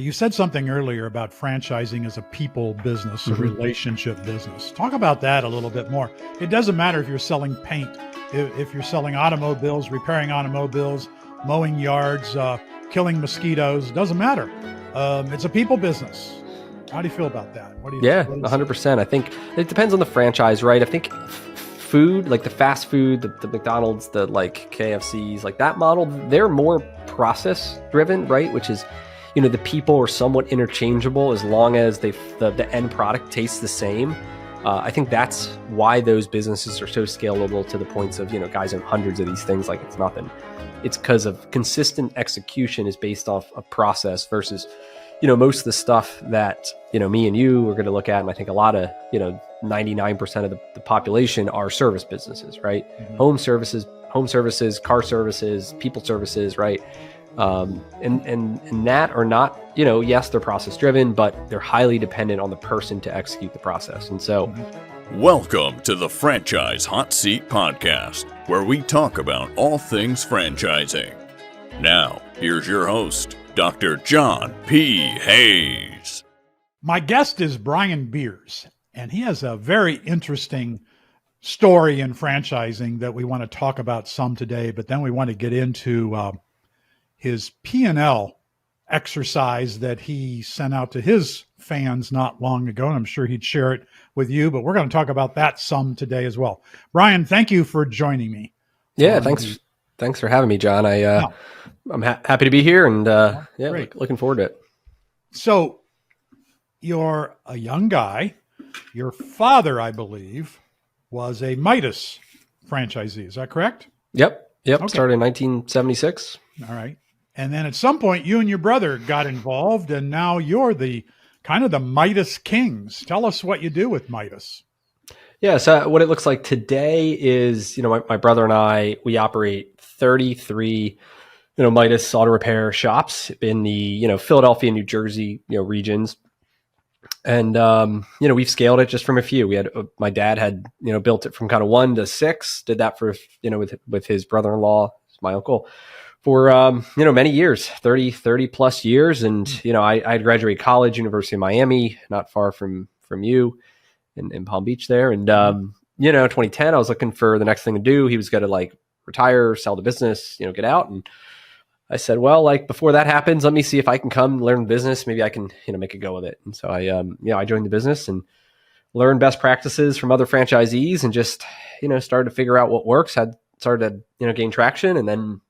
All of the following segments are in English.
You said something earlier about franchising as a people business, a relationship business. Talk about that a little bit more. It doesn't matter if you're selling paint, if you're selling automobiles, repairing automobiles, mowing yards, killing mosquitoes, doesn't matter. It's a people business. How do you feel about that? What do you? Yeah, 100%. I think it depends on the franchise, right? I think food, like the fast food, the McDonald's, the like KFCs, like that model, they're more process driven, right? Which is, the people are somewhat interchangeable as long as the end product tastes the same. I think that's why those businesses are so scalable to the points of, guys own hundreds of these things like it's nothing. It's because of consistent execution is based off a process versus, most of the stuff that, me and you are going to look at. And I think a lot of, 99% of the population are service businesses, right? Mm-hmm. Home services, car services, people services, right? And that are not, yes, they're process driven, but they're highly dependent on the person to execute the process. And so, welcome to the Franchise Hot Seat Podcast, where we talk about all things franchising. Now, here's your host, Dr. John P. Hayes. My guest is Brian Beers, and he has a very interesting story in franchising that we want to talk about some today, but then we want to get into his P&L exercise that he sent out to his fans not long ago, and I'm sure he'd share it with you, but we're going to talk about that some today as well. Brian, thank you for joining me. Yeah, thanks for having me, John. I'm happy to be here, and looking forward to it. So you're a young guy. Your father, I believe, was a Midas franchisee. Is that correct? Yep. Okay. Started in 1976. All right. And then at some point, you and your brother got involved, and now you're the kind of the Midas kings. Tell us what you do with Midas. Yeah, so what it looks like today is, my brother and I, we operate 33, Midas auto repair shops in the, Philadelphia, New Jersey, regions. And, we've scaled it just from a few. We had, my dad had, built it from kind of 1 to 6, did that for, with his brother-in-law, my uncle, for, many years, 30 plus years. And, I graduated college, University of Miami, not far from you in Palm Beach there. And, 2010, I was looking for the next thing to do. He was going to retire, sell the business, get out. And I said, well, before that happens, let me see if I can come learn business. Maybe I can, make a go of it. And so I joined the business and learned best practices from other franchisees and just, started to figure out what works, started to, gain traction. And then,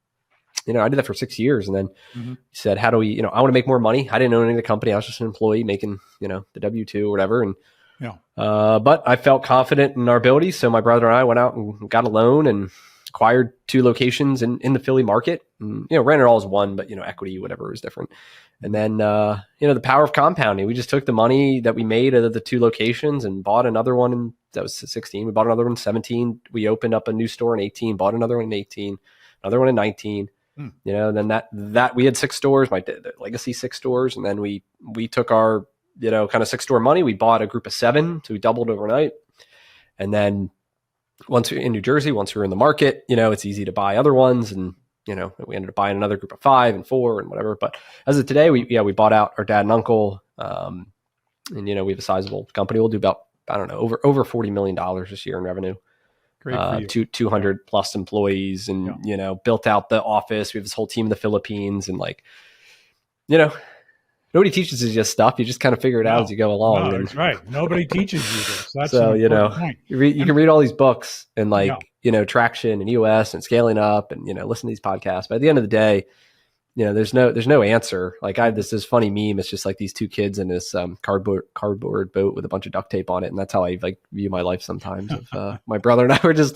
I did that for 6 years and then said, how do we, I want to make more money. I didn't own any of the company. I was just an employee making, the W-2 or whatever. And, but I felt confident in our abilities. So my brother and I went out and got a loan and acquired 2 locations in the Philly market, and, ran it all as one, but, equity, whatever was different. And then, the power of compounding, we just took the money that we made out of the 2 locations and bought another one. And that was 16. We bought another one in 17. We opened up a new store in 18, bought another one in 18, another one in 19. Then that we had 6 stores, my legacy 6 stores. And then we took our, kind of 6 store money. We bought a group of 7. So we doubled overnight. And then once we're in New Jersey, once we're in the market, it's easy to buy other ones. And, we ended up buying another group of 5 and 4 and whatever. But as of today, we bought out our dad and uncle. And, we have a sizable company. We'll do about, over $40 million this year in revenue. Great 200 plus employees and, built out the office. We have this whole team in the Philippines and nobody teaches you this stuff. You just kind of figure it out as you go along. That's right. Nobody teaches you this. That's so, point. You can read all these books and traction and EOS and scaling up and, listen to these podcasts. But at the end of the day, there's no answer. I have this funny meme. It's just these 2 kids in this cardboard boat with a bunch of duct tape on it. And that's how I view my life sometimes. My brother and I were just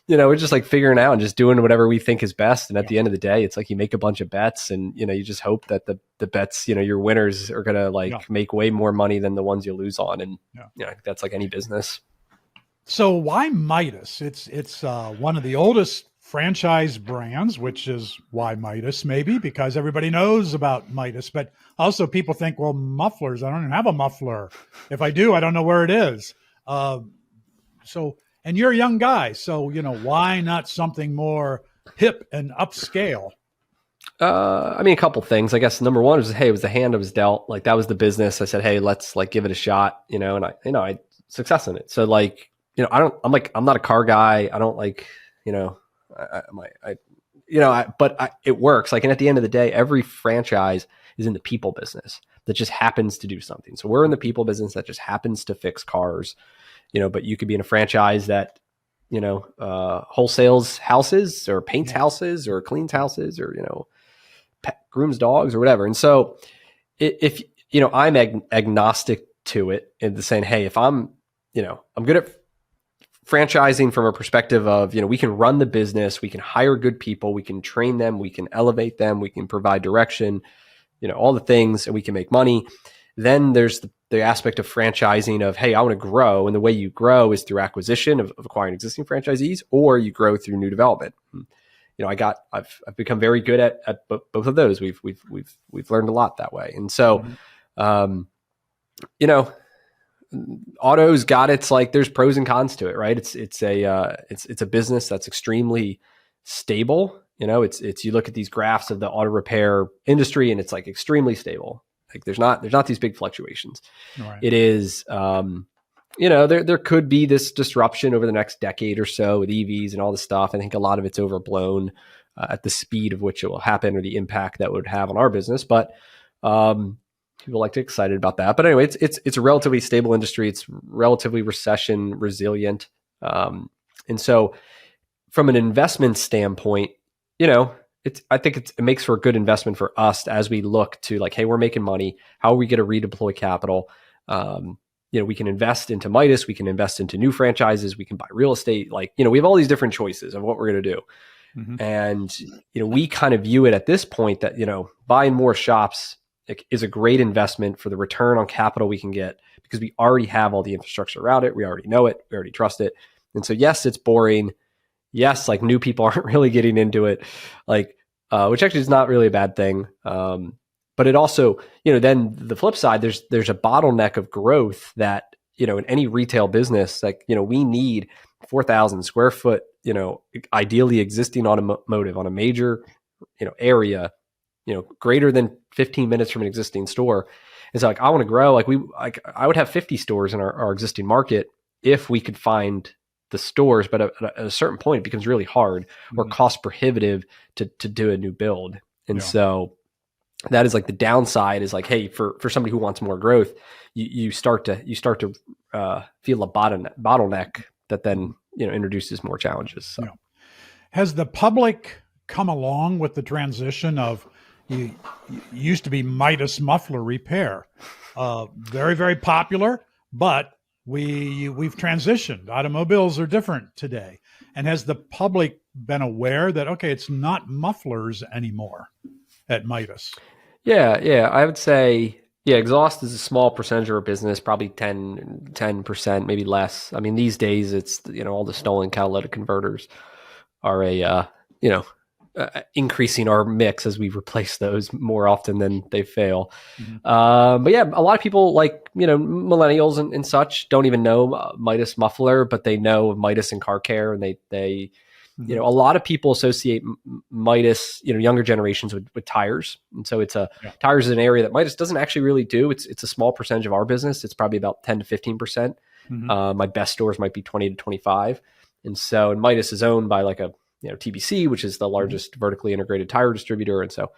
we're just figuring out and just doing whatever we think is best. And at the end of the day, it's you make a bunch of bets and, you just hope that the bets, your winners are going to make way more money than the ones you lose on. And, that's like any business. So why Midas? It's one of the oldest franchise brands, which is why Midas, maybe because everybody knows about Midas, but also people think, well, mufflers, I don't even have a muffler. If I do, I don't know where it is. And you're a young guy, so, why not something more hip and upscale? I mean, a couple things. I guess number one was, hey, it was the hand I was dealt. Like that was the business. I said, hey, let's like give it a shot, and I had success in it. So like, I'm not a car guy. I don't like, it works. Like, and at the end of the day, every franchise is in the people business that just happens to do something. So we're in the people business that just happens to fix cars, but you could be in a franchise that, wholesales houses or paints houses or cleans houses or, grooms dogs or whatever. And so if I'm agnostic to it and the saying, hey, if I'm good at franchising from a perspective of, we can run the business, we can hire good people, we can train them, we can elevate them, we can provide direction, all the things, and we can make money. Then there's the aspect of franchising of, hey, I want to grow. And the way you grow is through acquisition of acquiring existing franchisees, or you grow through new development. I've become very good at both of those. We've learned a lot that way. And so, auto's got its, like, there's pros and cons to it, right? It's a business that's extremely stable. It's you look at these graphs of the auto repair industry and it's like extremely stable. Like there's not these big fluctuations. Right. It is, there could be this disruption over the next decade or so with EVs and all this stuff. I think a lot of it's overblown at the speed of which it will happen or the impact that would have on our business. But people like to get excited about that. But anyway, it's a relatively stable industry. It's relatively recession resilient. And so from an investment standpoint, I think it makes for a good investment for us as we look to, like, hey, we're making money. How are we going to redeploy capital? We can invest into Midas. We can invest into new franchises. We can buy real estate. Like, we have all these different choices of what we're going to do. Mm-hmm. And, we kind of view it at this point that, buying more shops is a great investment for the return on capital we can get, because we already have all the infrastructure around it. We already know it. We already trust it. And so, yes, it's boring. Yes, like new people aren't really getting into it, like, which actually is not really a bad thing. But it also, then the flip side, there's a bottleneck of growth that, in any retail business, like, we need 4,000 square foot, ideally existing automotive on a major, area, greater than 15 minutes from an existing store. And so, like, I want to grow. I would have 50 stores in our existing market if we could find the stores, but at a certain point, it becomes really hard or cost prohibitive to do a new build. And so that is like the downside is like, hey, for somebody who wants more growth, you start to feel a bottleneck that then, introduces more challenges. So. Has the public come along with the transition of, you used to be Midas muffler repair, very, very popular, but we've transitioned. Automobiles are different today. And has the public been aware that, okay, it's not mufflers anymore at Midas? Yeah. I would say, exhaust is a small percentage of our business, probably 10%, maybe less. I mean, these days it's, all the stolen catalytic converters are increasing our mix as we replace those more often than they fail. Mm-hmm. But yeah, a lot of people, like, millennials and such, don't even know Midas muffler, but they know Midas and car care. And they mm-hmm. A lot of people associate Midas, younger generations with tires. And so tires is an area that Midas doesn't actually really do. It's a small percentage of our business. It's probably about 10 to 15%. Mm-hmm. My best stores might be 20 to 25. And so, Midas is owned by like a, TBC, which is the largest vertically integrated tire distributor. And so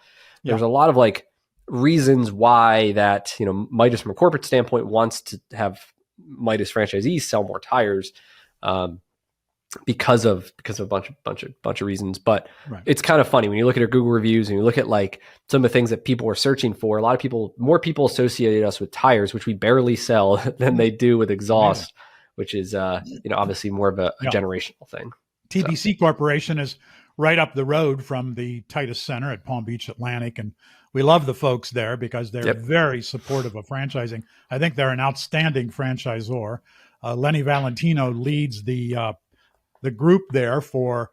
there's a lot of like reasons why that, Midas from a corporate standpoint wants to have Midas franchisees sell more tires, because of a bunch of reasons. But It's kind of funny when you look at our Google reviews and you look at like some of the things that people are searching for. More people associated us with tires, which we barely sell, than they do with exhaust, which is, obviously more of a generational thing. TBC Corporation is right up the road from the Titus Center at Palm Beach Atlantic, and we love the folks there because they're very supportive of franchising. I think they're an outstanding franchisor. Lenny Valentino leads the group there for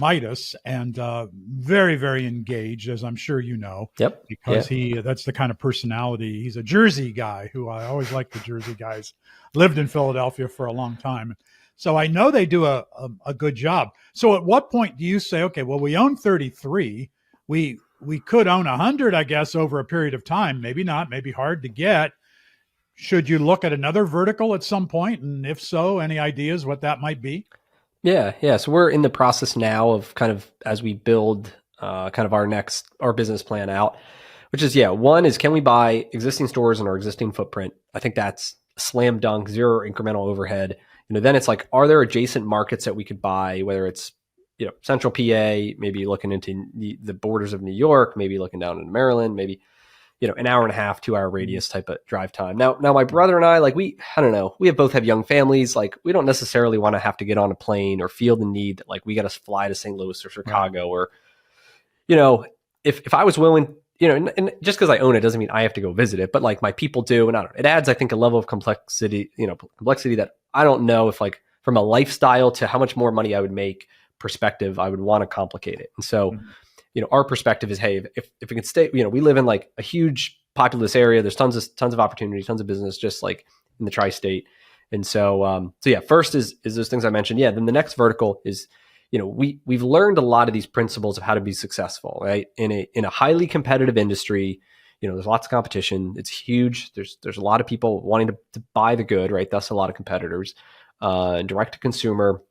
Midas, and very, very engaged, as I'm sure you know. Because that's the kind of personality. He's a Jersey guy who I always like the Jersey guys. Lived in Philadelphia for a long time. So I know they do a good job. So at what point do you say, okay, well, we own 33. We we could own 100, I guess, over a period of time. Maybe not, maybe hard to get. Should you look at another vertical at some point? And if so, any ideas what that might be? Yeah. So we're in the process now of kind of as we build kind of our business plan out, which is, one is, can we buy existing stores in our existing footprint? I think that's slam dunk, zero incremental overhead. Then it's like, are there adjacent markets that we could buy, whether it's, central PA, maybe looking into the borders of New York, maybe looking down into Maryland, maybe, an hour and a half, 2 hour radius type of drive time. Now my brother and I, like, I don't know, we both have young families. Like, we don't necessarily want to have to get on a plane or feel the need that, like, we got to fly to St. Louis or Chicago, or, if I was willing, and just because I own it doesn't mean I have to go visit it, but like my people do. And I don't know, it adds, I think, a level of complexity that I don't know if, like, from a lifestyle to how much more money I would make perspective, I would want to complicate it. And so, our perspective is, hey, if we can stay, we live in like a huge populous area. There's tons of opportunity, tons of business, just like in the tri-state. And so, first is those things I mentioned. Yeah. Then the next vertical is, we've learned a lot of these principles of how to be successful, right? In a highly competitive industry, there's lots of competition. It's huge. There's a lot of people wanting to buy the good, right? Thus a lot of competitors, direct to consumer,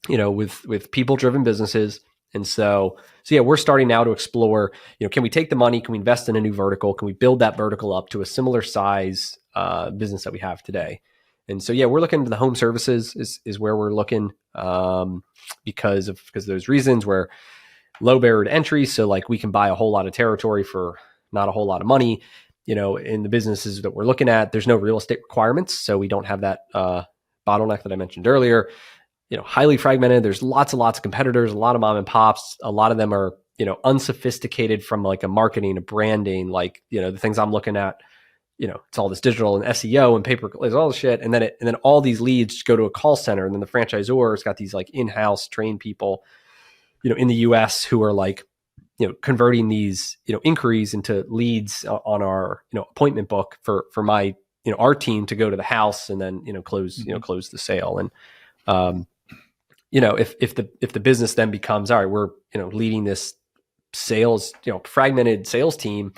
with people driven businesses. And so we're starting now to explore, can we take the money? Can we invest in a new vertical? Can we build that vertical up to a similar size business that we have today? And so, we're looking into the home services is where we're looking because of those reasons, where low barrier to entry. So, like, we can buy a whole lot of territory for not a whole lot of money. In the businesses that we're looking at, there's no real estate requirements. So we don't have that bottleneck that I mentioned earlier. Highly fragmented. There's lots of competitors, a lot of mom and pops. A lot of them are, unsophisticated from like a marketing, a branding, like, the things I'm looking at, it's all this digital and SEO and pay-per-click, there's all this shit. And then all these leads go to a call center. And then the franchisor has got these like in-house trained people, in the US who are like, converting these, inquiries into leads on our, appointment book for my, our team to go to the house and then, close the sale. And, if the business then becomes, all right, we're, leading this sales, fragmented sales team,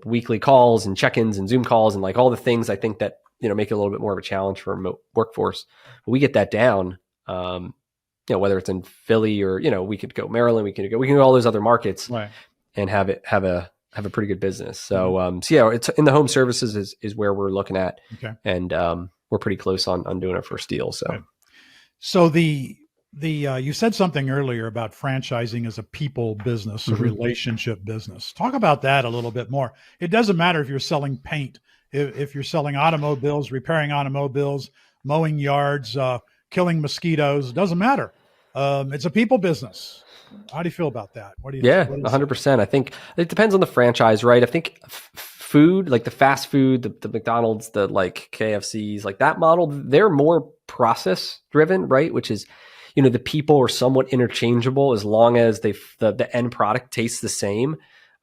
weekly calls and check-ins and Zoom calls and like all the things I think that, make it a little bit more of a challenge for a remote workforce. But we get that down, whether it's in Philly or, we could go Maryland, we can go all those other markets, right, and have a pretty good business. So, it's in the home services is where we're looking at. Okay. And, we're pretty close on doing our first deal. So, okay. So you said something earlier about franchising as a people business, a relationship business. Talk about that a little bit more. It doesn't matter if you're selling paint, if you're selling automobiles, repairing automobiles, mowing yards, killing mosquitoes, it doesn't matter. It's a people business. How do you feel about that? What do you? Yeah, 100%. I think it depends on the franchise, right? I think food, like the fast food, the McDonald's, the like KFCs, like that model, they're more process driven, right? Which is, the people are somewhat interchangeable as long as the end product tastes the same.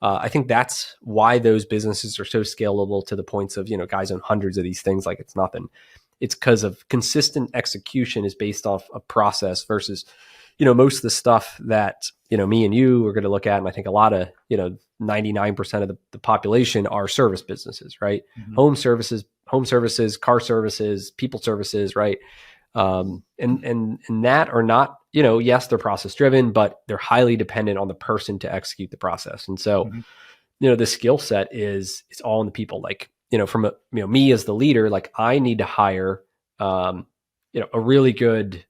I think that's why those businesses are so scalable to the points of, guys own hundreds of these things like it's nothing. It's because of consistent execution is based off a process versus, most of the stuff that, me and you are going to look at. And I think a lot of, 99% of the population are service businesses, right? Mm-hmm. Home services, car services, people services, right? And that are not, yes, they're process driven, but they're highly dependent on the person to execute the process. And so, the skill set is all in the people. Like, from me as the leader, like I need to hire, a really good,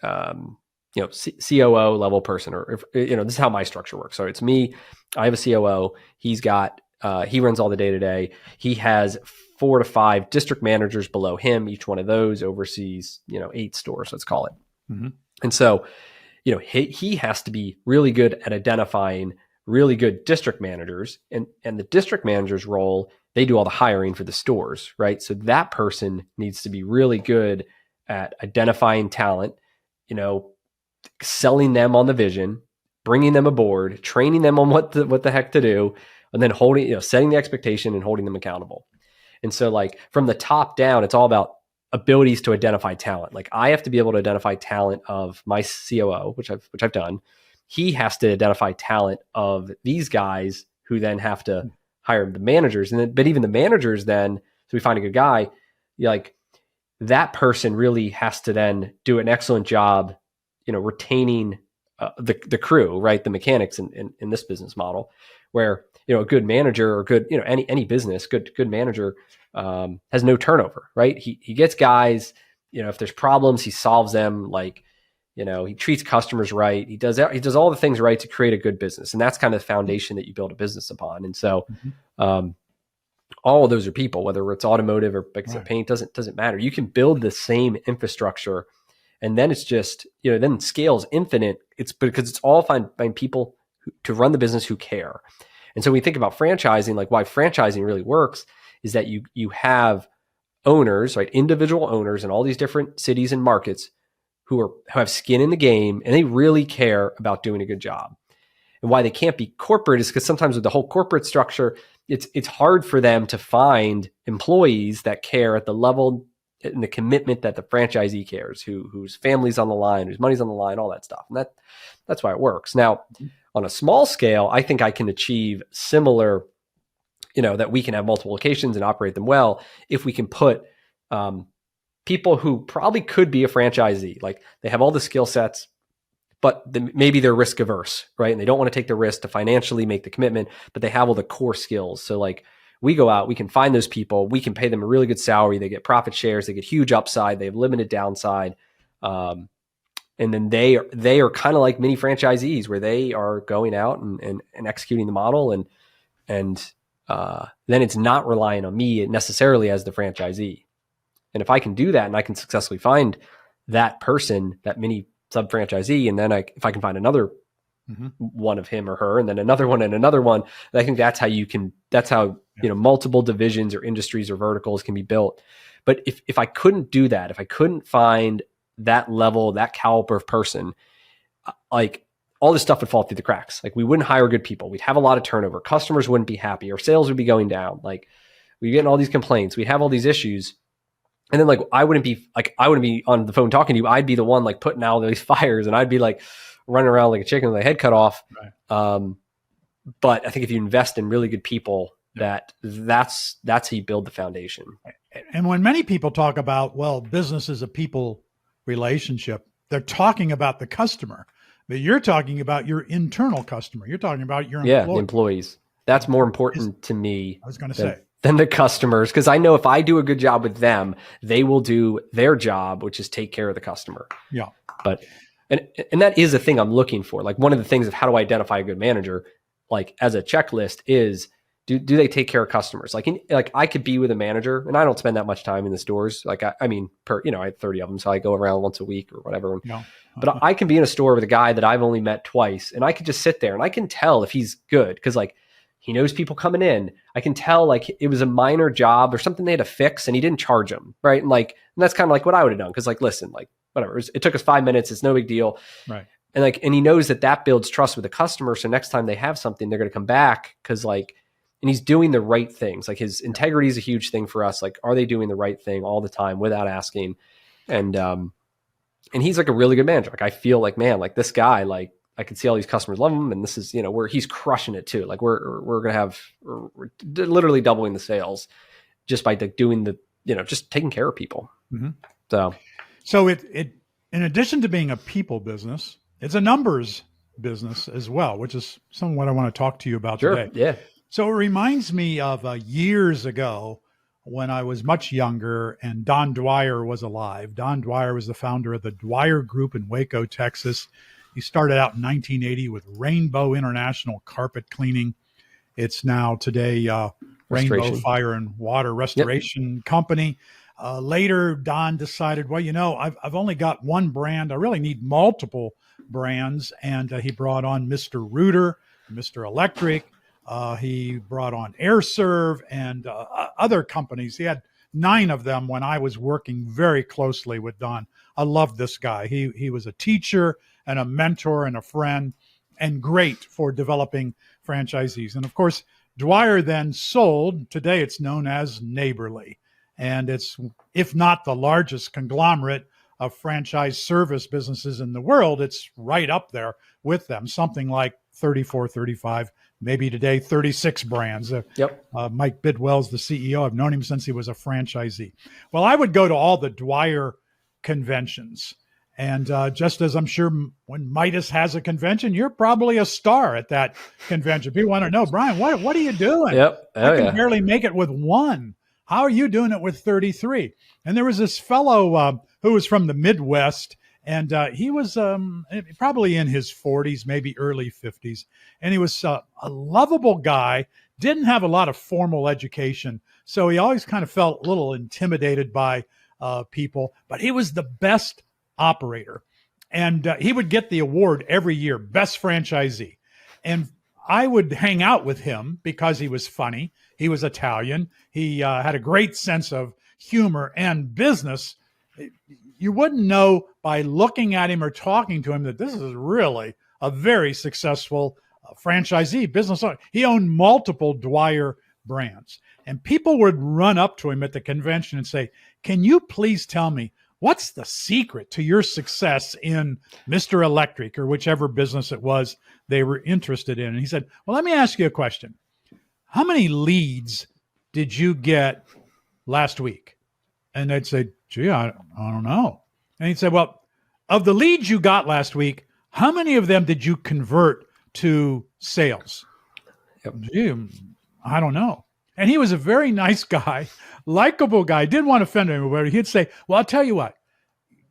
COO level person, or this is how my structure works. So it's me. I have a COO. He's got, he runs all the day to day. He has 4 to 5 district managers below him. Each one of those oversees, 8 stores, let's call it. Mm-hmm. And so, he has to be really good at identifying really good district managers, and the district manager's role, they do all the hiring for the stores, right? So that person needs to be really good at identifying talent, selling them on the vision, bringing them aboard, training them on what the heck to do, and then setting the expectation and holding them accountable. And so, like, from the top down, it's all about abilities to identify talent. Like, I have to be able to identify talent of my COO, which I've done, he has to identify talent of these guys who then have to hire the managers. And then, but even the managers then, so we find a good guy, like that person really has to then do an excellent job, retaining the crew, right? The mechanics in this business model, where, a good manager or good, any business, good manager has no turnover, right? He gets guys, if there's problems, he solves them. Like, he treats customers right. He does all the things right to create a good business. And that's kind of the foundation that you build a business upon. And so, all of those are people, whether it's automotive or paint, doesn't matter. You can build the same infrastructure, and then it's just, then scale is infinite. It's because it's all find people to run the business who care. And so when we think about franchising, like why franchising really works is that you have owners, right? Individual owners in all these different cities and markets who have skin in the game, and they really care about doing a good job. And why they can't be corporate is because sometimes with the whole corporate structure, it's hard for them to find employees that care at the level and the commitment that the franchisee cares, whose family's on the line, whose money's on the line, all that stuff. And that's why it works. Now, on a small scale, I think I can achieve similar, that we can have multiple locations and operate them well if we can put people who probably could be a franchisee, like they have all the skill sets, but maybe they're risk averse, right? And they don't want to take the risk to financially make the commitment, but they have all the core skills. So like we go out, we can find those people, we can pay them a really good salary, they get profit shares, they get huge upside, they have limited downside. And then they are kind of like mini franchisees where they are going out and executing the model. And then it's not relying on me necessarily as the franchisee. And if I can do that and I can successfully find that person, that mini sub franchisee, and then if I can find another one of him or her, and then another one and another one, I think that's how multiple divisions or industries or verticals can be built. But if I couldn't do that, if I couldn't find that level, that caliber of person, like all this stuff would fall through the cracks. Like we wouldn't hire good people. We'd have a lot of turnover. Customers wouldn't be happy. Our sales would be going down. Like we'd getting all these complaints. We'd have all these issues. And then I wouldn't be on the phone talking to you. I'd be the one like putting out these fires, and I'd be like running around like a chicken with my head cut off. Right. But I think if you invest in really good people, that's how you build the foundation. And when many people talk about, well, business is a people relationship, they're talking about the customer, but you're talking about your internal customer. You're talking about your the employees. That's more important to me. I was going to say. Than the customers, because I know if I do a good job with them, they will do their job, which is take care of the customer. Yeah. But and that is a thing I'm looking for. Like one of the things of how do I identify a good manager, like as a checklist, is do they take care of customers? Like I could be with a manager, and I don't spend that much time in the stores. Like I have 30 of them, so I go around once a week or whatever. No. But I can be in a store with a guy that I've only met twice, and I could just sit there and I can tell if he's good, because like he knows people coming in. I can tell like it was a minor job or something they had to fix, and he didn't charge them, right? And that's kind of like what I would have done, because like listen, like whatever, it took us 5 minutes, it's no big deal, right? And he knows that builds trust with the customer, so next time they have something, they're going to come back, because and he's doing the right things. Like his integrity is a huge thing for us. Like, are they doing the right thing all the time without asking? And he's like a really good manager. Like I feel like, man, like this guy, like I can see all these customers love him, and this is, where he's crushing it too. Like we're going to have, we're literally doubling the sales just by doing the, just taking care of people. Mm-hmm. So it, in addition to being a people business, it's a numbers business as well, which is some of what I want to talk to you about today. Yeah. So it reminds me of years ago when I was much younger and Don Dwyer was alive. Don Dwyer was the founder of the Dwyer Group in Waco, Texas. He started out in 1980 with Rainbow International Carpet Cleaning. It's now today Rainbow Fire and Water Restoration Company. Later, Don decided, well, I've only got one brand. I really need multiple brands. And he brought on Mr. Rooter, Mr. Electric. He brought on AirServe and other companies. He had 9 of them when I was working very closely with Don. I loved this guy. He was a teacher and a mentor and a friend, and great for developing franchisees. And of course, Dwyer then sold. Today it's known as Neighborly. And it's, if not the largest conglomerate of franchise service businesses in the world, it's right up there with them, something like 34, 35, maybe today 36 brands. Yep. Mike Bidwell's the CEO. I've known him since he was a franchisee. Well, I would go to all the Dwyer conventions. And just as I'm sure when Midas has a convention, you're probably a star at that convention. People want to know, Brian, what are you doing? Yep. Oh, I can barely make it with one. How are you doing it with 33? And there was this fellow who was from the Midwest, and he was probably in his 40s, maybe early 50s. And he was a lovable guy, didn't have a lot of formal education. So he always kind of felt a little intimidated by people, but he was the best operator. And he would get the award every year, best franchisee. And I would hang out with him because he was funny. He was Italian. He had a great sense of humor and business. You wouldn't know by looking at him or talking to him that this is really a very successful franchisee, business owner. He owned multiple Dwyer brands. And people would run up to him at the convention and say, can you please tell me, what's the secret to your success in Mr. Electric or whichever business it was they were interested in? And he said, well, let me ask you a question. How many leads did you get last week? And they'd say, gee, I don't know. And he'd say, well, of the leads you got last week, how many of them did you convert to sales? Yep. Gee, I don't know. And he was a very nice guy, likable guy, didn't want to offend anybody. He'd say, well, I'll tell you what,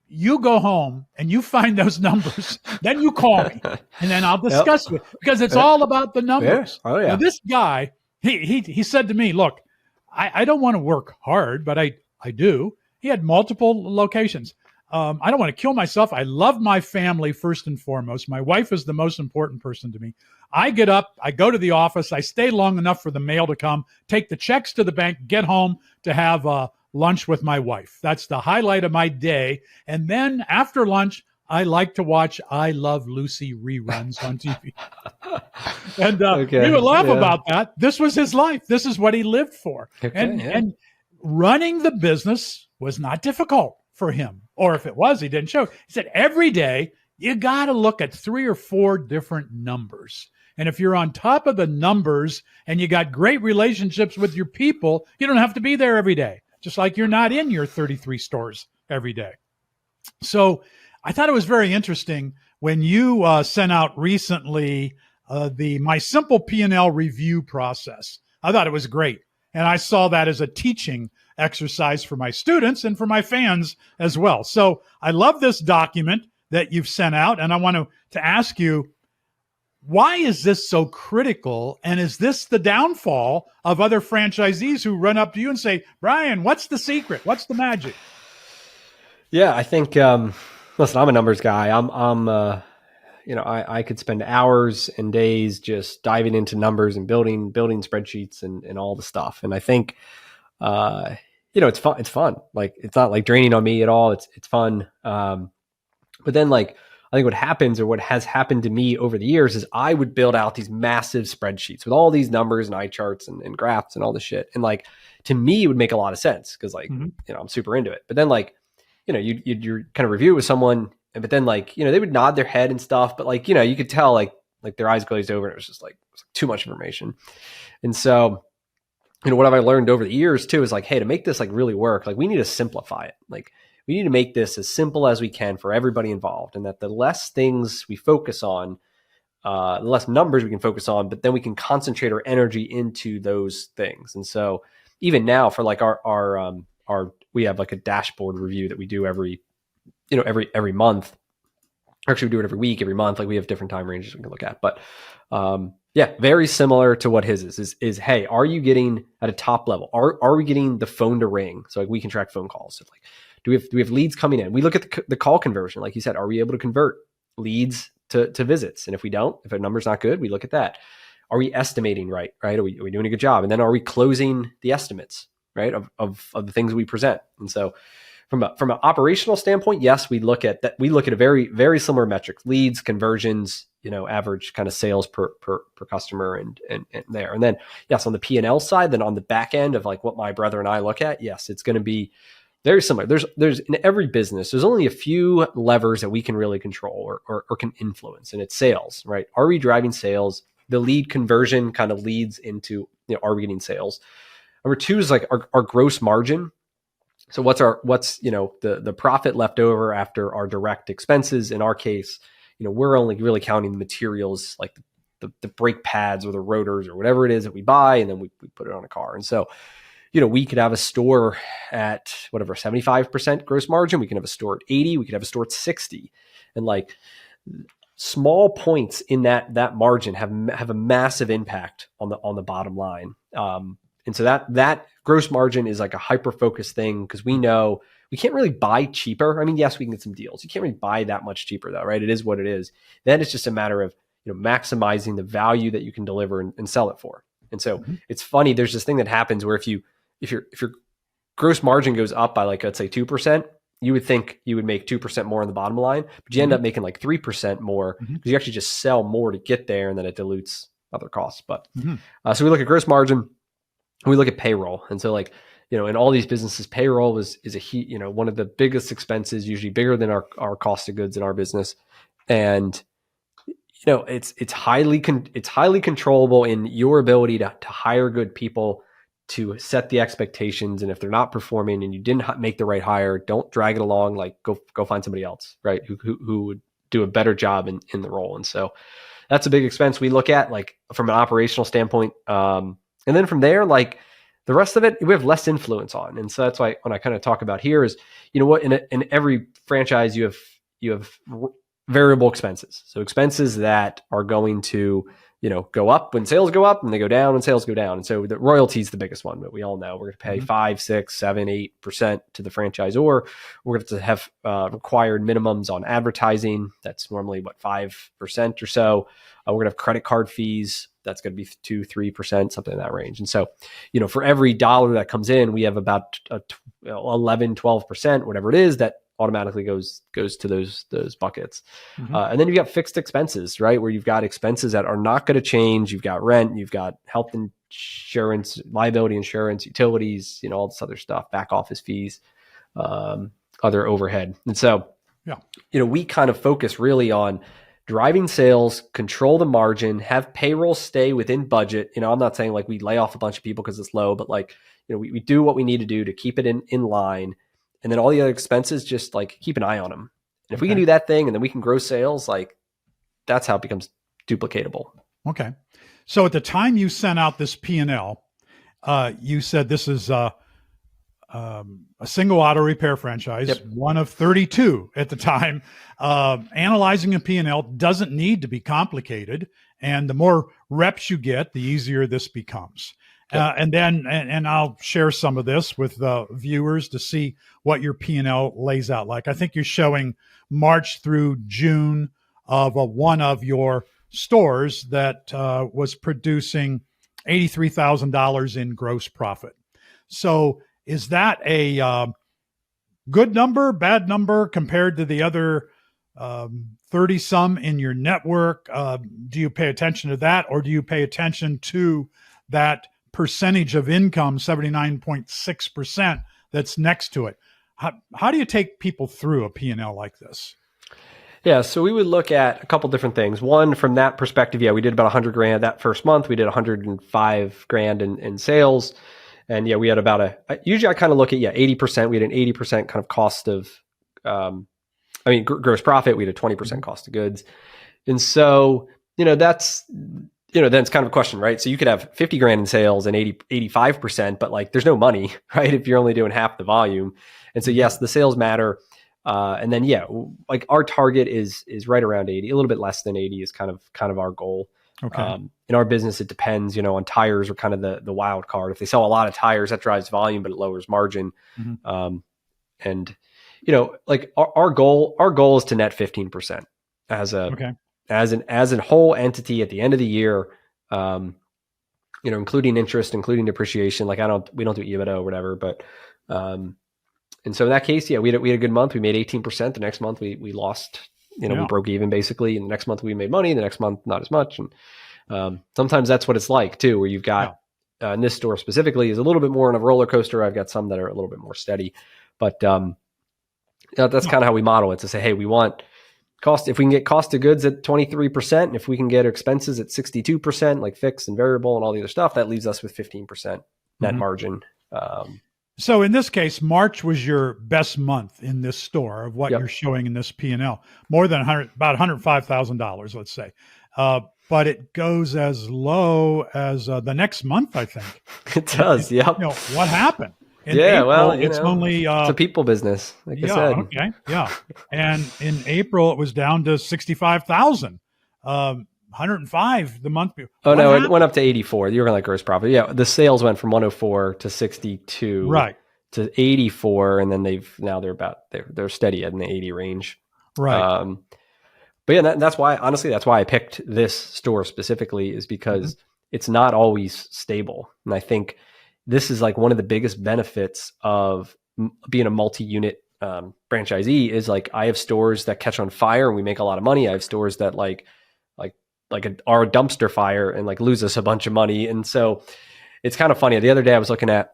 you go home and you find those numbers, then you call me and then I'll discuss with you, because it's all about the numbers. Yeah. Oh, yeah. Now, this guy, he said to me, look, I don't want to work hard, but I do. He had multiple locations. I don't want to kill myself. I love my family first and foremost. My wife is the most important person to me. I get up, I go to the office, I stay long enough for the mail to come, take the checks to the bank, get home to have lunch with my wife. That's the highlight of my day. And then after lunch, I like to watch I Love Lucy reruns on TV. And he would laugh about that. This was his life. This is what he lived for. And running the business was not difficult for him. Or if it was, he didn't show. He said, every day, you got to look at 3 or 4 different numbers. And if you're on top of the numbers and you got great relationships with your people, you don't have to be there every day, just like you're not in your 33 stores every day. So I thought it was very interesting when you sent out recently the My Simple P&L review process. I thought it was great. And I saw that as a teaching exercise for my students and for my fans as well. So I love this document that you've sent out. And I want to ask you, why is this so critical? And is this the downfall of other franchisees who run up to you and say, Brian, what's the secret? What's the magic? Yeah, I think, listen, I'm a numbers guy. I could spend hours and days just diving into numbers and building spreadsheets and all the stuff. And I think, it's fun. It's fun. Like, it's not like draining on me at all. It's fun. But then I think what happens, or what has happened to me over the years, is I would build out these massive spreadsheets with all these numbers and eye charts and graphs and all this shit. And to me, it would make a lot of sense because I'm super into it. But then you're kind of review it with someone, but then they would nod their head and stuff. But you could tell like their eyes glazed over and it was just too much information. And so, what have I learned over the years too is hey, to make this really work, we need to simplify it. We need to make this as simple as we can for everybody involved, and that the less things we focus on, the less numbers we can focus on, but then we can concentrate our energy into those things. And so even now for our we have a dashboard review that we do every month. Actually, we do it every week, every month. We have different time ranges we can look at, but very similar to what his is, hey, are you getting at a top level? Are we getting the phone to ring? So we can track phone calls. So do we have leads coming in? We look at the call conversion. Like you said, are we able to convert leads to visits? And if we don't, if a number's not good, we look at that. Are we estimating right? Are we doing a good job? And then are we closing the estimates, right, of the things we present? And so from an operational standpoint, yes, we look at that. We look at a very, very similar metric: leads, conversions, average kind of sales per customer and there. And then yes, on the P&L side, then on the back end of what my brother and I look at, yes, it's going to be Very similar. There's in every business, there's only a few levers that we can really control or can influence, and it's sales, right? Are we driving sales? The lead conversion kind of leads into, are we getting sales? Number two is like our gross margin. So what's the profit left over after our direct expenses? In our case, we're only really counting the materials like the brake pads or the rotors or whatever it is that we buy, and then we put it on a car. And so, we could have a store at whatever, 75% gross margin. We can have a store at 80. We could have a store at 60. And like small points in that margin have a massive impact on the bottom line. And so that gross margin is like a hyper-focused thing because we know we can't really buy cheaper. I mean, yes, we can get some deals. You can't really buy that much cheaper though, right? It is what it is. Then it's just a matter of, maximizing the value that you can deliver and sell it for. And so it's funny. There's this thing that happens where if your gross margin goes up by like, let's say 2%, you would think you would make 2% more on the bottom line, but you end up making like 3% more because you actually just sell more to get there, and then it dilutes other costs. But so we look at gross margin, we look at payroll. And so like, in all these businesses, payroll is one of the biggest expenses, usually bigger than our cost of goods in our business. And it's highly controllable in your ability to hire good people, to set the expectations. And if they're not performing and you didn't make the right hire, don't drag it along. Like go find somebody else, right? Who would do a better job in the role. And so that's a big expense we look at, like from an operational standpoint. And then from there, like the rest of it, we have less influence on. And so that's why when I kind of talk about here is, in every franchise, you have variable expenses. So expenses that are going to, go up when sales go up, and they go down when sales go down. And so the royalty is the biggest one, but we all know we're going to pay 5, 6, 7, 8% to the franchisor. We're going to have required minimums on advertising. That's normally 5% or so. We're going to have credit card fees. That's going to be 2, 3%, something in that range. And so, for every dollar that comes in, we have about 11, 12%, whatever it is, that automatically goes to those buckets. And then you've got fixed expenses, right? Where you've got expenses that are not going to change. You've got rent, you've got health insurance, liability insurance, utilities, all this other stuff, back office fees, other overhead. And so, we kind of focus really on driving sales, control the margin, have payroll stay within budget. I'm not saying like we lay off a bunch of people because it's low, but like, we do what we need to do to keep it in line. And then all the other expenses, just like keep an eye on them. And if we can do that thing and then we can grow sales, like that's how it becomes duplicatable. Okay. So at the time you sent out this P&L, you said this is a single auto repair franchise, one of 32 at the time. Analyzing a P&L doesn't need to be complicated. And the more reps you get, the easier this becomes. And I'll share some of this with the viewers to see what your P&L lays out like. I think you're showing March through June of one of your stores that was producing $83,000 in gross profit. So is that a good number, bad number compared to the other 30 some in your network? Do you pay attention to that, or do you pay attention to that percentage of income, 79.6%, that's next to it? How do you take people through a P&L like this? Yeah, so we would look at a couple different things. One, from that perspective, we did about $100,000 that first month. We did $105,000 in sales. And we had about usually I kind of look at, 80%. We had an 80% kind of cost of, gross profit. We had a 20% cost of goods. And so, that's, then it's kind of a question, right? So you could have $50,000 in sales and 85%, but like there's no money, right? If you're only doing half the volume. And so yes, the sales matter. And then, like our target is right around 80, a little bit less than 80 is kind of our goal. Okay. In our business, it depends, on tires are kind of the wild card. If they sell a lot of tires, that drives volume, but it lowers margin. And, like our goal is to net 15% as a whole entity at the end of the year, including interest, including depreciation. Like we don't do EBITDA or whatever, but, and so in that case, we had a good month. We made 18%. The next month we lost, we broke even basically. And the next month we made money. The next month, not as much. And sometimes that's what it's like too, where you've got, in this store specifically is a little bit more on a roller coaster. I've got some that are a little bit more steady, But that's kind of how we model it, to say, hey, we want cost. If we can get cost of goods at 23%, and if we can get expenses at 62%, like fixed and variable and all the other stuff, that leaves us with 15% net margin. So in this case, March was your best month in this store of what Yep. you're showing in this P&L, more than about $105,000, let's say. But it goes as low as the next month, I think. It does. Yep. What happened? In Yeah, April, well, it's only it's a people business, like I said. Okay, yeah. And in April, it was down to 65,000, 105 the month before. Oh, no, it went up to 84. You're going to like gross profit. Yeah, the sales went from 104 to 62, right, to 84, and then they're steady in the 80 range. right. But yeah, that's why I picked this store specifically, is because it's not always stable. And I think this is like one of the biggest benefits of being a multi-unit franchisee, is like, I have stores that catch on fire and we make a lot of money. I have stores that are a dumpster fire and like lose us a bunch of money. And so it's kind of funny. The other day I was looking at,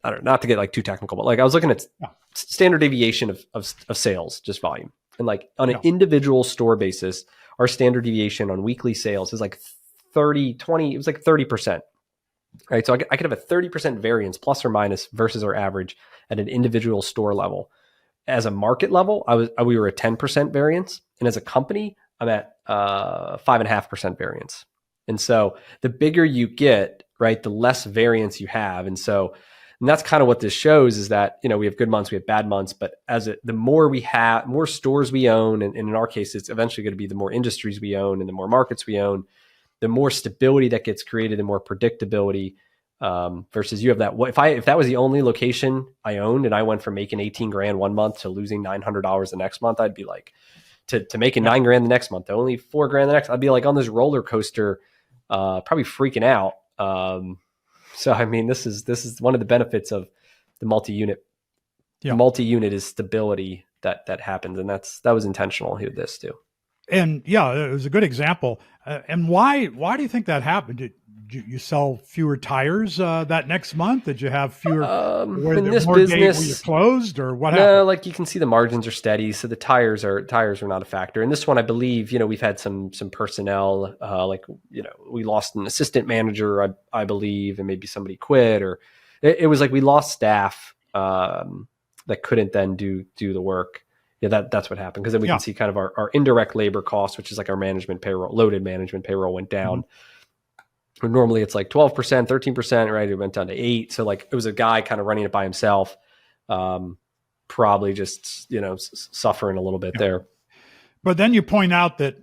I don't know, not to get like too technical, but like I was looking at standard deviation of sales, just volume. And like on an individual store basis, our standard deviation on weekly sales is like 30, 20, it was like 30%. Right. So I could have a 30% variance plus or minus versus our average at an individual store level. As a market level, we were a 10% variance. And as a company, I'm at 5.5% variance. And so the bigger you get, right, the less variance you have. And that's kind of what this shows, is that, we have good months, we have bad months, but the more we have, more stores we own, and in our case, it's eventually going to be the more industries we own and the more markets we own, the more stability that gets created, the more predictability, versus you have that. If that was the only location I owned and I went from making 18 grand one month to losing $900 the next month, I'd be like, to making 9 grand the next month, to only 4 grand the next, I'd be like on this roller coaster, probably freaking out. So, I mean, this is one of the benefits of the multi-unit. Yeah. Multi-unit is stability that happens. And that was intentional here with this too. And yeah, it was a good example. And why do you think that happened? Did you sell fewer tires that next month? Did you have fewer? In this business, were you closed, or what no, happened? like you can see the margins are steady, so the tires are not a factor. And this one, I believe, we've had some personnel, we lost an assistant manager, I believe, and maybe somebody quit, or it was like we lost staff that couldn't then do the work. Yeah, that's what happened. Because then we can see kind of our indirect labor costs, which is like our management payroll, loaded management payroll went down. Normally it's like 12%, 13%, right? It went down to 8%. So like it was a guy kind of running it by himself, probably just, suffering a little bit there. But then you point out that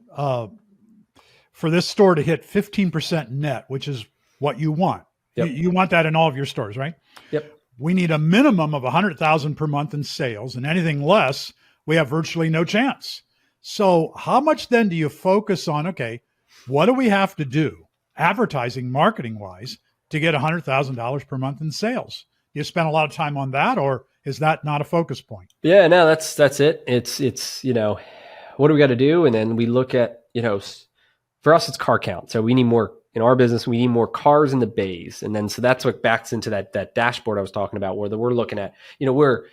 for this store to hit 15% net, which is what you want, you want that in all of your stores, right? Yep. We need a minimum of 100,000 per month in sales, and anything less, we have virtually no chance. So how much then do you focus on, okay, what do we have to do, advertising, marketing wise, to get $100,000 per month in sales? You spend a lot of time on that, or is that not a focus point? Yeah, no, that's it. It's what do we got to do? And then we look at, for us, it's car count. So we need more, in our business, we need more cars in the bays. And then, so that's what backs into that dashboard I was talking about, where we're looking at, we're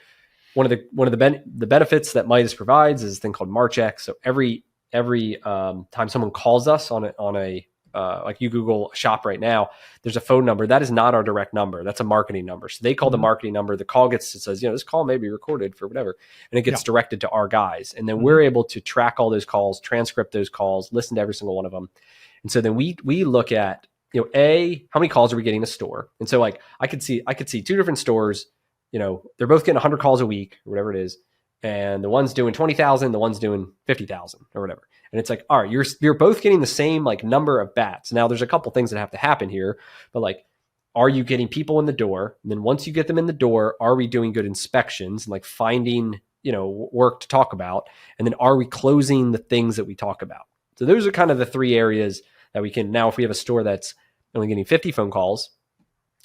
one of the benefits that Midas provides is a thing called MarchX. So every time someone calls us on a like you Google shop right now, there's a phone number. That is not our direct number. That's a marketing number. So they call the marketing number. The call it says, this call may be recorded for whatever. And it gets directed to our guys. And then we're able to track all those calls, transcript those calls, listen to every single one of them. And so then we look at, how many calls are we getting a store? And so like I could see 2 different stores, they're both getting 100 calls a week or whatever it is. And the one's doing 20,000, the one's doing 50,000 or whatever. And it's like, all right, you're both getting the same like number of bats. Now there's a couple things that have to happen here, but like, are you getting people in the door? And then once you get them in the door, are we doing good inspections and like finding, work to talk about? And then are we closing the things that we talk about? So those are kind of the 3 areas that we can, now if we have a store that's only getting 50 phone calls,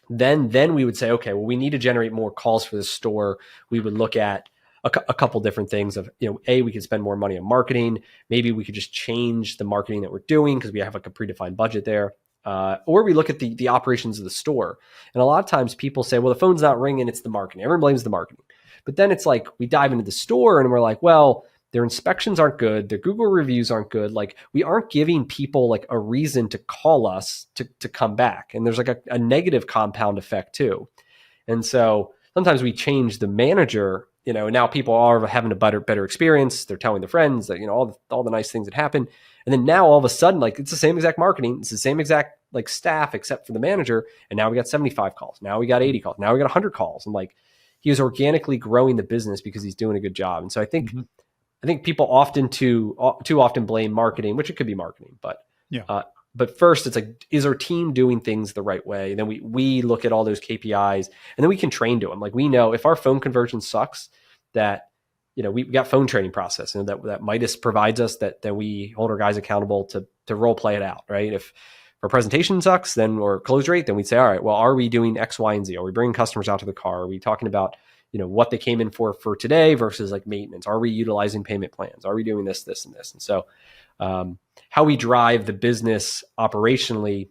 then we would say, okay, well, we need to generate more calls for this store. We would look at a couple different things of, we could spend more money on marketing. Maybe we could just change the marketing that we're doing because we have like a predefined budget there. Or we look at the operations of the store. And a lot of times people say, well, the phone's not ringing, it's the marketing. Everyone blames the marketing. But then it's like we dive into the store and we're like, well, their inspections aren't good. Their Google reviews aren't good. Like we aren't giving people like a reason to call us to come back. And there's like a negative compound effect too. And so sometimes we change the manager, and now people are having a better experience. They're telling their friends that, all the nice things that happen. And then now all of a sudden, like it's the same exact marketing. It's the same exact like staff, except for the manager. And now we got 75 calls. Now we got 80 calls. Now we got 100 calls. And like he is organically growing the business because he's doing a good job. And so I think people often too often blame marketing, which it could be marketing, but first it's like, is our team doing things the right way? And then we look at all those KPIs and then we can train to them. Like we know if our phone conversion sucks, that, we got phone training process and that Midas provides us that we hold our guys accountable to role play it out. Right. If our presentation sucks, or close rate, then we'd say, all right, well, are we doing X, Y, and Z? Are we bringing customers out to the car? Are we talking about, what they came in for today versus like maintenance? Are we utilizing payment plans? Are we doing this, this, and this? And so, how we drive the business operationally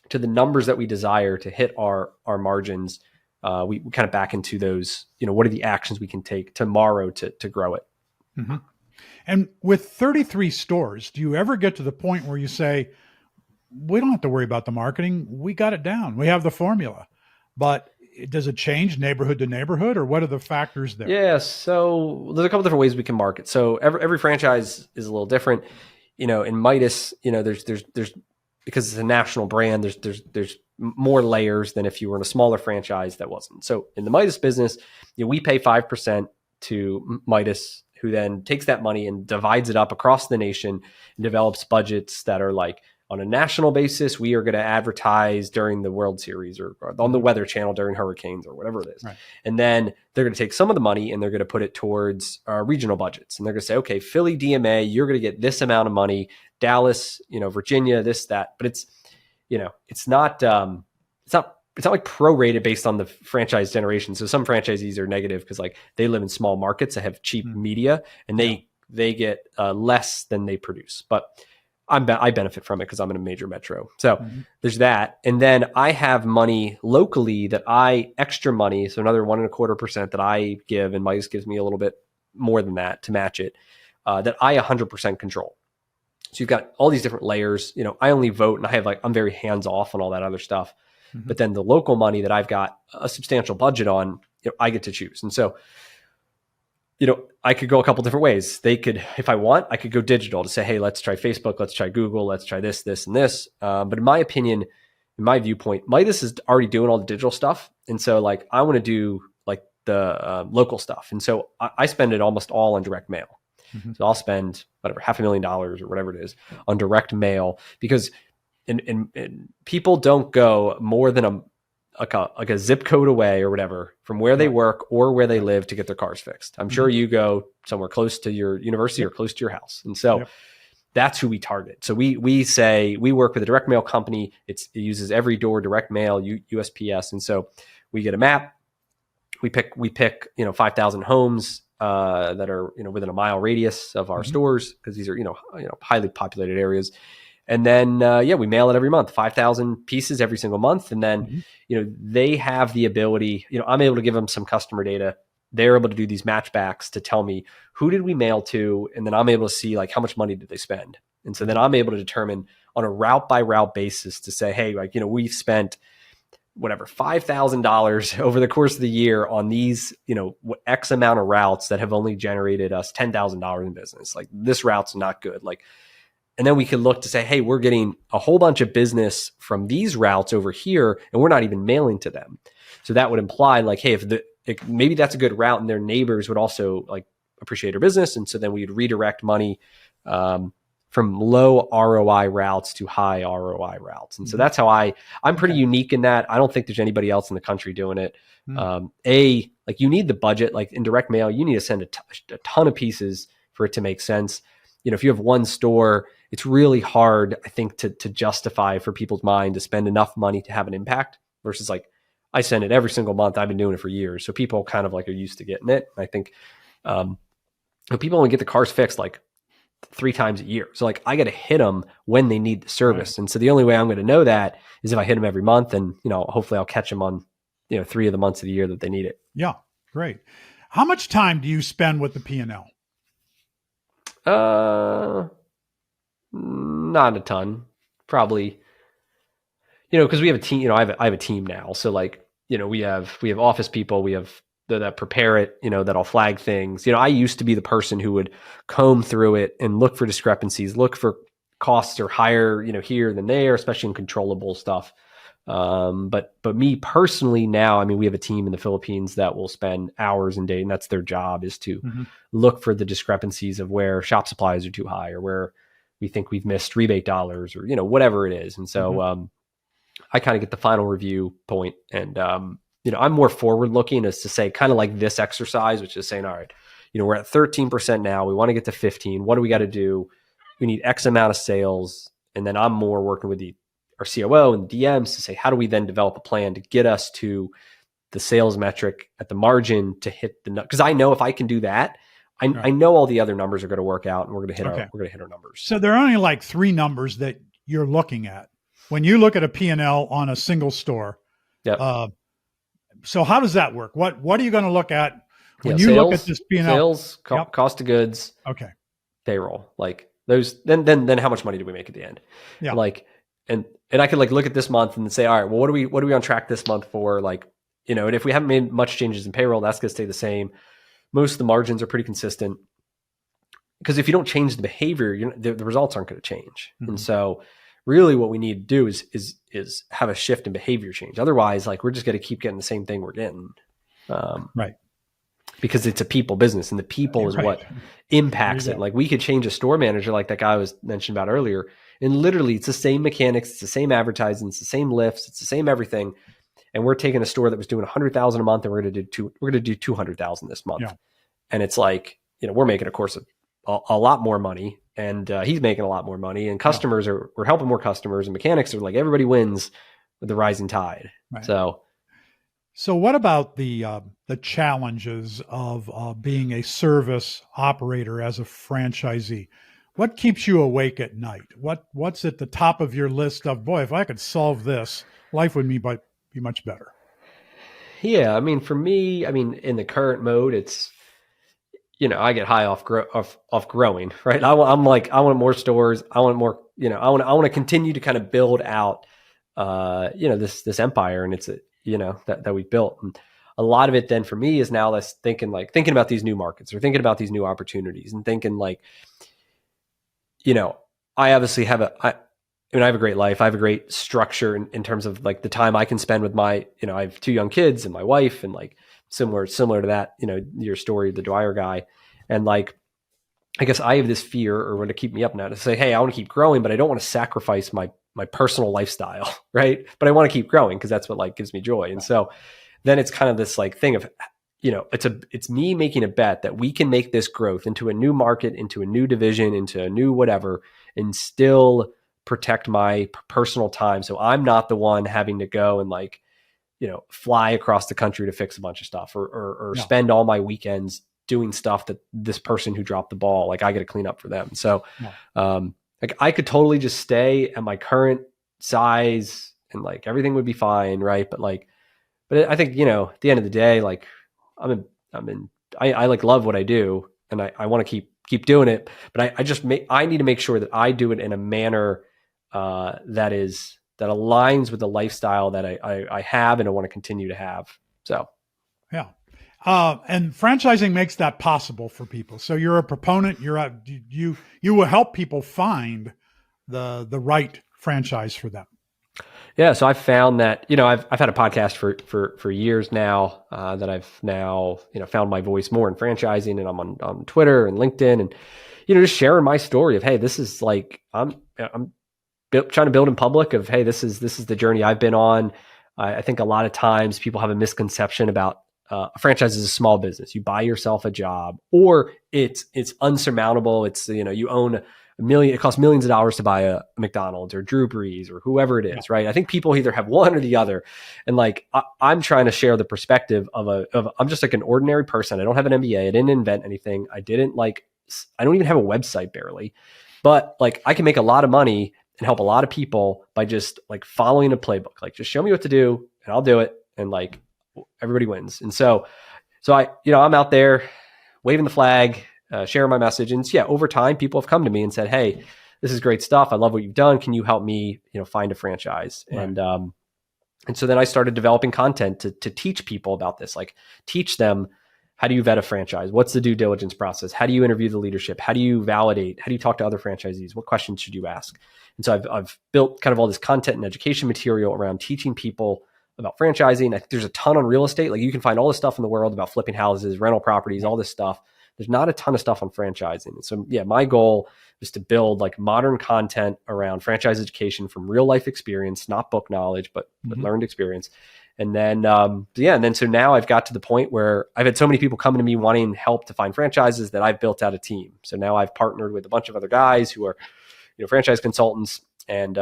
to the numbers that we desire to hit our margins, we kind of back into those, what are the actions we can take tomorrow to grow it? Mm-hmm. And with 33 stores, do you ever get to the point where you say, we don't have to worry about the marketing. We got it down. We have the formula. But does it change neighborhood to neighborhood, or what are the factors there? Yeah, so there's a couple different ways we can market. So every franchise is a little different. In Midas, there's because it's a national brand, there's more layers than if you were in a smaller franchise that wasn't. So in the Midas business, we pay 5% to Midas, who then takes that money and divides it up across the nation and develops budgets that are like, on a national basis, we are going to advertise during the World Series or on the Weather Channel during hurricanes or whatever it is. Right. And then they're going to take some of the money and they're going to put it towards regional budgets. And they're going to say, okay, Philly DMA, you're going to get this amount of money. Dallas, Virginia, this, that. But it's not like prorated based on the franchise generation. So some franchisees are negative because like they live in small markets that have cheap media and they get less than they produce. But I benefit from it because I'm in a major metro. So there's that. And then I have money locally extra money. So another 1.25% that I give, and Midas gives me a little bit more than that to match it, that I 100% control. So you've got all these different layers. I only vote and I'm very hands off on all that other stuff. Mm-hmm. But then the local money that I've got a substantial budget on, I get to choose. And so, I could go a couple different ways. They could, if I want, I could go digital to say, hey, let's try Facebook, let's try Google, let's try this, this, and this. But in my opinion, in my viewpoint, Midas is already doing all the digital stuff. And so like, I want to do like the local stuff. And so I spend it almost all on direct mail. Mm-hmm. So I'll spend whatever, $500,000 or whatever it is on direct mail because and people don't go more than a zip code away or whatever from where they work or where they live to get their cars fixed. I'm sure you go somewhere close to your university or close to your house. And so that's who we target. So we say we work with a direct mail company. It uses every door direct mail, USPS. And so we get a map. We pick 5,000 homes that are within a mile radius of our stores because these are highly populated areas. And then, we mail it every month, 5,000 pieces every single month. And then, they have the ability, I'm able to give them some customer data. They're able to do these matchbacks to tell me who did we mail to? And then I'm able to see like how much money did they spend? And so then I'm able to determine on a route by route basis to say, hey, like, we've spent whatever, $5,000 over the course of the year on these, X amount of routes that have only generated us $10,000 in business. Like this route's not good. Like, and then we could look to say, hey, we're getting a whole bunch of business from these routes over here, and we're not even mailing to them. So that would imply like, hey, maybe that's a good route and their neighbors would also like appreciate our business. And so then we'd redirect money from low ROI routes to high ROI routes. And so that's how I'm pretty unique in that. I don't think there's anybody else in the country doing it. Like you need the budget, like in direct mail, you need to send a ton of pieces for it to make sense. If you have one store, it's really hard, I think, to justify for people's mind to spend enough money to have an impact versus like I send it every single month. I've been doing it for years. So people kind of like are used to getting it. I think people only get the cars fixed like 3 times a year. So like I got to hit them when they need the service. Right. And so the only way I'm going to know that is if I hit them every month and, hopefully I'll catch them on, 3 of the months of the year that they need it. Yeah. Great. How much time do you spend with the P&L? Not a ton, probably, because we have a team, I have a team now. So like, we have office people, we have that prepare it, that'll flag things. I used to be the person who would comb through it and look for discrepancies, look for costs are higher, here than there, especially in controllable stuff. But me personally now, I mean, we have a team in the Philippines that will spend hours and days, and that's their job, is to look for the discrepancies of where shop supplies are too high, or where we think we've missed rebate dollars, or, whatever it is. And so, I kind of get the final review point, and, I'm more forward looking, as to say, kind of like this exercise, which is saying, all right, we're at 13% now. We want to get to 15. What do we got to do? We need X amount of sales. And then I'm more working with our COO and DMs to say, how do we then develop a plan to get us to the sales metric at the margin to hit the, because I know if I can do that, I know all the other numbers are going to work out, and we're going to hit our numbers. So there are only like 3 numbers that you're looking at when you look at a P&L on a single store. Yep. So how does that work? What are you going to look at when you sales, look at this P&L? Sales, cost of goods, payroll, like those. Then how much money do we make at the end? Yeah. Like, and I could like look at this month and say, all right, well, what are we on track this month for? Like, and if we haven't made much changes in payroll, that's going to stay the same. Most of the margins are pretty consistent, because if you don't change the behavior, the results aren't going to change. And so really what we need to do is have a shift in behavior change. Otherwise, like, we're just going to keep getting the same thing we're getting. Right. Because it's a people business, and the people is what impacts it. Like, we could change a store manager, like that guy was mentioned about earlier, and literally it's the same mechanics, it's the same advertising, it's the same lifts, it's the same everything. And we're taking a store that was doing 100,000 a month, and we're going to do 200,000 this month. Yeah. And it's like, we're making, of course, a lot more money, and he's making a lot more money, and customers we're helping more customers, and mechanics are like, everybody wins with the rising tide. Right. So what about the challenges of being a service operator as a franchisee? What keeps you awake at night? What's at the top of your list of, boy, if I could solve this, life would be much better? Yeah, I mean, for me, in the current mode, it's, I get high off growing, right? I want more stores. I want more, I want to continue to kind of build out, this empire, and it's that we built. And a lot of it then for me is now less thinking about these new markets, or thinking about these new opportunities, and thinking like, I obviously have I have a great life. I have a great structure in terms of like the time I can spend with my, I have 2 young kids and my wife, and like similar to that, your story, the Dwyer guy. And like, I guess I have this fear, or what to keep me up now, to say, hey, I want to keep growing, but I don't want to sacrifice my personal lifestyle. Right. But I want to keep growing, because that's what like gives me joy. And so then it's kind of this like thing of, it's me making a bet that we can make this growth into a new market, into a new division, into a new whatever, and still protect my personal time. So I'm not the one having to go and like, fly across the country to fix a bunch of stuff, or spend all my weekends doing stuff that this person who dropped the ball, like, I got to clean up for them. So, like, I could totally just stay at my current size, and like everything would be fine. Right. But I think, at the end of the day, like, I like love what I do, and I want to keep doing it, but I need to make sure that I do it in a manner that aligns with the lifestyle that I have, and I want to continue to have. So, yeah. And franchising makes that possible for people. So you're a proponent, you will help people find the right franchise for them. Yeah. So I've found that, I've had a podcast for years now, that I've now, found my voice more in franchising, and I'm on Twitter and LinkedIn, and, just sharing my story of, hey, this is like, I'm trying to build in public of, hey, this is the journey I've been on. I think a lot of times people have a misconception about a franchise is a small business. You buy yourself a job, or it's unsurmountable. It's, you own $1 million. It costs millions of dollars to buy a McDonald's or Drew Brees or whoever it is. Right. I think people either have one or the other. And like, I'm trying to share the perspective of I'm just like an ordinary person. I don't have an MBA. I didn't invent anything. I don't even have a website barely, but like, I can make a lot of money and help a lot of people by just like following a playbook. Like, just show me what to do and I'll do it. And like, everybody wins. And so, So I'm out there waving the flag, sharing my message. And yeah, over time, people have come to me and said, hey, this is great stuff. I love what you've done. Can you help me, find a franchise? Right. And so then I started developing content to teach people about this, like teach them, how do you vet a franchise? What's the due diligence process? How do you interview the leadership? How do you validate? How do you talk to other franchisees? What questions should you ask? And so I've built kind of all this content and education material around teaching people about franchising. I think there's a ton on real estate. Like you can find all this stuff in the world about flipping houses, rental properties, all this stuff. There's not a ton of stuff on franchising. And so yeah, my goal is to build like modern content around franchise education from real life experience, not book knowledge, but learned experience. And then, so now I've got to the point where I've had so many people coming to me wanting help to find franchises that I've built out a team. So now I've partnered with a bunch of other guys who are, franchise consultants. And,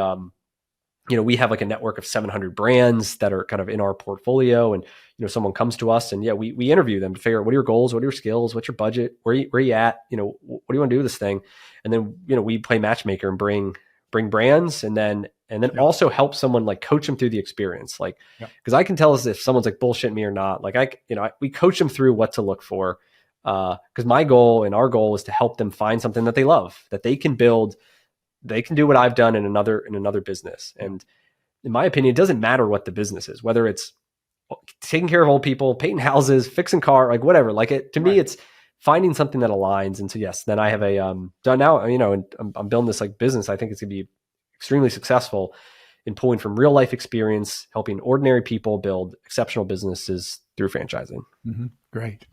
we have like a network of 700 brands that are kind of in our portfolio. And, someone comes to us and we interview them to figure out what are your goals, what are your skills, what's your budget, where are you at, what do you want to do with this thing? And then, we play matchmaker and bring brands and then also help someone like coach them through the experience. Like, because I can tell us if someone's like bullshitting me or not. Like we coach them through what to look for. Because my goal and our goal is to help them find something that they love, that they can build. They can do what I've done in another business. And in my opinion, it doesn't matter what the business is, whether it's taking care of old people, painting houses, fixing car, like whatever. Like to me, it's finding something that aligns. And so yes, then I have a done now. And I'm building this like business. I think it's gonna be extremely successful in pulling from real life experience, helping ordinary people build exceptional businesses through franchising. Mm-hmm. Great.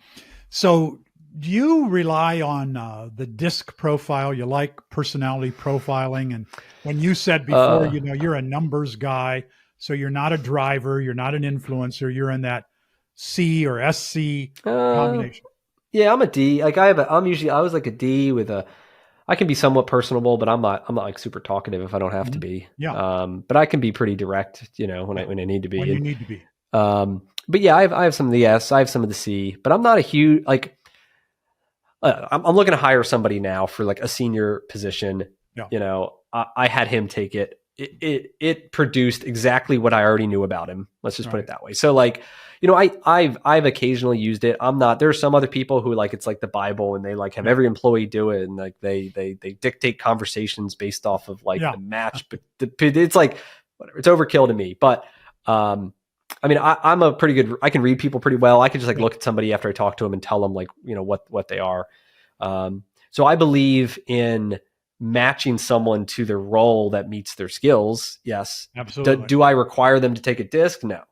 So do you rely on the DISC profile? You like personality profiling? And when you said before, you're a numbers guy, so you're not a driver, you're not an influencer, you're in that C or SC combination. Yeah, I'm a D. Like I was like a D with I can be somewhat personable, but I'm not like super talkative if I don't have to be. Yeah. But I can be pretty direct, when I need to be. When you need to be. But yeah, I have some of the S, I have some of the C, but I'm not a huge like. I'm looking to hire somebody now for like a senior position. Yeah. I had him take it. It produced exactly what I already knew about him. Let's just put it that way. So like, I've occasionally used it. there are some other people who like, it's like the Bible and they like have every employee do it. And like they dictate conversations based off of like the match, but it's like, whatever, it's overkill to me. But, I'm a pretty good, I can read people pretty well. I can just like look at somebody after I talk to them and tell them like, what they are. So I believe in matching someone to the role that meets their skills. Yes. Absolutely. Do I require them to take a DISC? No.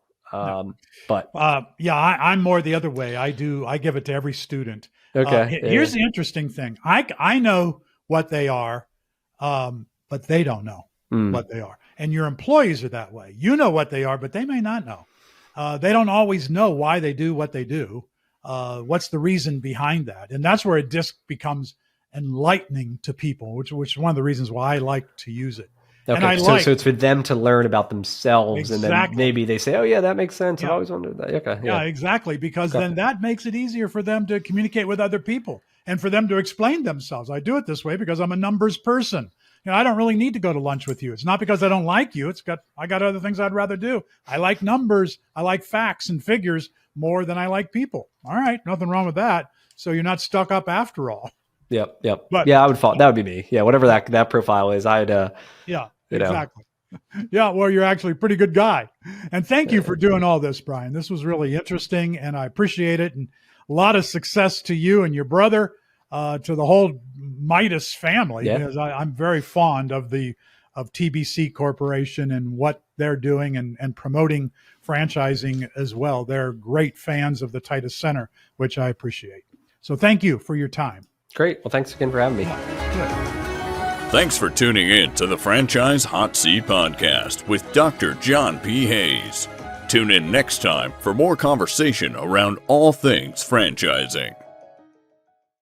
But I'm more the other way. I give it to every student. Okay. Here's the interesting thing. I know what they are, but they don't know what they are. And your employees are that way. You know what they are, but they may not know. They don't always know why they do what they do. What's the reason behind that? And that's where a DISC becomes enlightening to people, which is one of the reasons why I like to use it. Okay, so it's for them to learn about themselves, and then maybe they say, "Oh yeah, that makes sense." Yeah. I've always wondered that. Okay, yeah, exactly, because then that makes it easier for them to communicate with other people and for them to explain themselves. I do it this way because I'm a numbers person. I don't really need to go to lunch with you. It's not because I don't like you. I got other things I'd rather do. I like numbers. I like facts and figures more than I like people. All right, nothing wrong with that. So you're not stuck up after all. Yep. But yeah, I would follow. That would be me. Yeah, whatever that profile is, I'd. Yeah. Exactly. Yeah, well, you're actually a pretty good guy. And thank you for doing all this, Brian. This was really interesting, and I appreciate it. And a lot of success to you and your brother, to the whole Midas family, because I'm very fond of TBC Corporation and what they're doing and promoting franchising as well. They're great fans of the Titus Center, which I appreciate. So thank you for your time. Great. Well, thanks again for having me. Good. Thanks for tuning in to the Franchise Hot Seat Podcast with Dr. John P. Hayes. Tune in next time for more conversation around all things franchising.